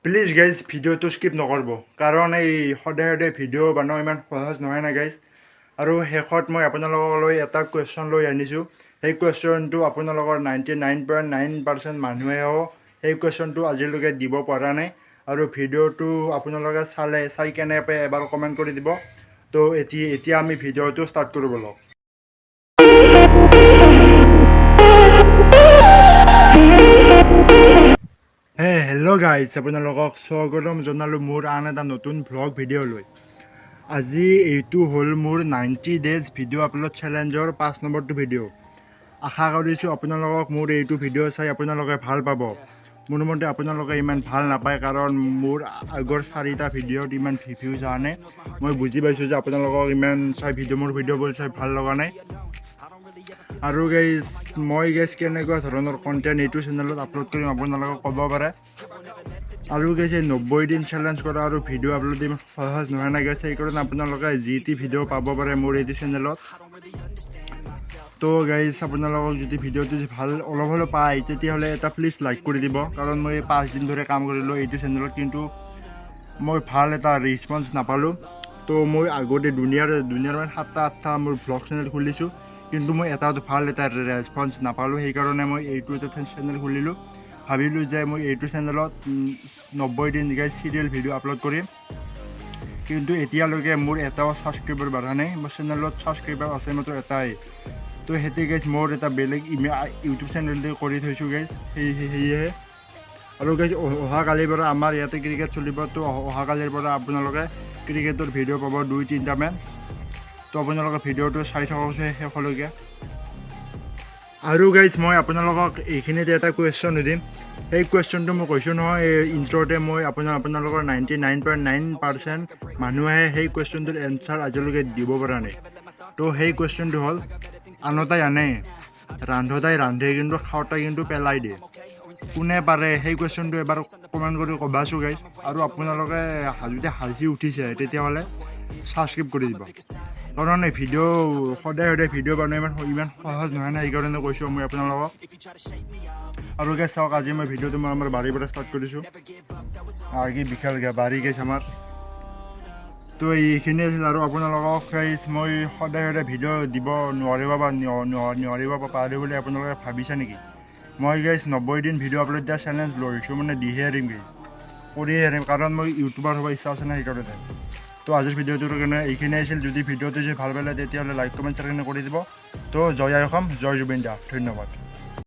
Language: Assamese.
প্লিজ গাইজ ভিডিঅ'টো স্কিপ নকৰিব কাৰণ এই সদায় সদায় ভিডিঅ' বনোৱা ইমান সহজ নহয় না গাইজ। আৰু শেষত মই আপোনালোকলৈ এটা কুৱেশ্যন লৈ আনিছোঁ। সেই কুৱেশ্যনটো আপোনালোকৰ 99.9% মানুহেও সেই কুৱেশ্যনটো আজিলৈকে দিব পৰা নাই। আৰু ভিডিঅ'টো আপোনালোকে চাই কেনে এবাৰ কমেণ্ট কৰি দিব। তো এতিয়া আমি ভিডিঅ'টো ষ্টাৰ্ট কৰিব লওঁ। হেল্ল' গাইজ, আপোনালোকক স্বাগতম জনালোঁ মোৰ আন এটা নতুন ভ্লগ ভিডিঅ'লৈ। আজি এইটো হ'ল মোৰ 90 days ভিডিঅ' আপলোড চেলেঞ্জৰ 5 নম্বৰটো ভিডিঅ'। আশা কৰিছোঁ আপোনালোকক মোৰ এইটো ভিডিঅ' চাই আপোনালোকে ভাল পাব। মোৰ মতে আপোনালোকে ইমান ভাল নাপায় কাৰণ মোৰ আগৰ 4টা ভিডিঅ'ত ইমান ভিউজ অহা নাই। মই বুজি পাইছোঁ যে আপোনালোকক ইমান মোৰ ভিডিঅ'বোৰ চাই ভাল লগা নাই। আৰু গাইজ মই কেনেকুৱা ধৰণৰ কণ্টেণ্ট এইটো চেনেলত আপলোড কৰিম আপোনালোকক ক'ব পাৰে। আৰু গাইজ 90 দিন চেলেঞ্জ কৰা আৰু ভিডিঅ' আপলোড ইমান সহজ নহয় না গাইজ। সেইকাৰণে আপোনালোকে যি টি ভিডিঅ' পাব পাৰে মোৰ এইটো চেনেলত। তো গাইজ আপোনালোকক যদি ভিডিঅ'টো ভাল অলপ হ'লেও পায় তেতিয়াহ'লে এটা প্লিজ লাইক কৰি দিব। কাৰণ মই 5 দিন ধৰি কাম কৰিলোঁ এইটো চেনেলত, কিন্তু মই ভাল এটা ৰেছপন্স নাপালোঁ। তো মই আগতে দুনিয়াৰ মানে 7টা-8টা মোৰ ভ্লগ চেনেল খুলিছোঁ, কিন্তু মই ভাল এটা ৰেছপন্স নাপালোঁ। সেইকাৰণে মই এইটো এটা চেনেল খুলিলোঁ। ভাবিলোঁ যে মই এইটো চেনেলত 90 দিন গাইজ চিৰিয়েল ভিডিঅ' আপলোড কৰিম। কিন্তু এতিয়ালৈকে মোৰ এটাও ছাবস্ক্ৰাইবাৰ বাঢ়া নাই। মোৰ চেনেলত ছাবস্ক্ৰাইবাৰ আছে মাত্ৰ এটাই। তো সেইটো গাইজ মোৰ এটা বেলেগ ইউটিউব চেনেল কৰি থৈছোঁ গাইজ, সেয়েহে। আৰু গাইজ অহাকালিৰ পৰা আমাৰ ইয়াতে ক্ৰিকেট চলিব। তো অহাকালিৰ পৰা আপোনালোকে ক্ৰিকেটৰ ভিডিঅ' পাব 2-3টামান। তো আপোনালোকে ভিডিঅ'টো চাই থাককচোন শেষলৈকে। আৰু গাইজ মই আপোনালোকক এইখিনিতে এটা কুৱেশ্যন সুধিম। সেই কুৱেশ্যনটো মই কৈছোঁ নহয় ইণ্ট্ৰ'তে, মই আপোনালোকৰ 99.9% মানুহে সেই কুৱেশ্যনটোৰ এনচাৰ আজিলৈকে দিব পৰা নাই। তো সেই কুৱেশ্যনটো হ'ল, আনতাই আনে, ৰান্ধতাই ৰান্ধে, কিন্তু খাওঁতাই কিন্তু পেলাই দিয়ে। কোনে পাৰে সেই কুৱেশ্যনটো এবাৰ কমেণ্ট কৰি ক'বাচোন গাইজ। আৰু আপোনালোকে যদি হাঁহি উঠিছে তেতিয়াহ'লে ছাবস্ক্ৰাইব কৰি দিব। কাৰণ এই সদায় ভিডিঅ' বনোৱা ইমান সহজ নহয় না, সেইকাৰণে কৈছোঁ মই আপোনালোকক। আৰু গাইজ চাওক, আজি মই ভিডিঅ'টো আমাৰ বাৰীৰ পৰা ষ্টাৰ্ট কৰিছোঁ। কি বিশাল বাৰী গাইজ আমাৰ। তো এইখিনি আৰু আপোনালোকক গাইজ মই সদায় ভিডিঅ' দিব নোৱাৰিব বুলি আপোনালোকে ভাবিছে নেকি? মই গাইজ 90 দিন ভিডিঅ' আপলোড দিয়া চেলেঞ্জ লৈছোঁ, মানে দিহে এৰিম গাইজ, কৰিয়ে এৰিম। কাৰণ মই ইউটিউবাৰ হ'ব ইচ্ছা আছে না, সেইকাৰণে। তো আজিৰ ভিডিঅ'টোৰ কাৰণে এইখিনি আছিল। যদি ভিডিঅ'টো ভাল পালে তেতিয়াহ'লে লাইক কমেণ্ট শ্বেয়াৰ কৰি দিব। তো জয় অসম, জয় জুবিন দা, ধন্যবাদ।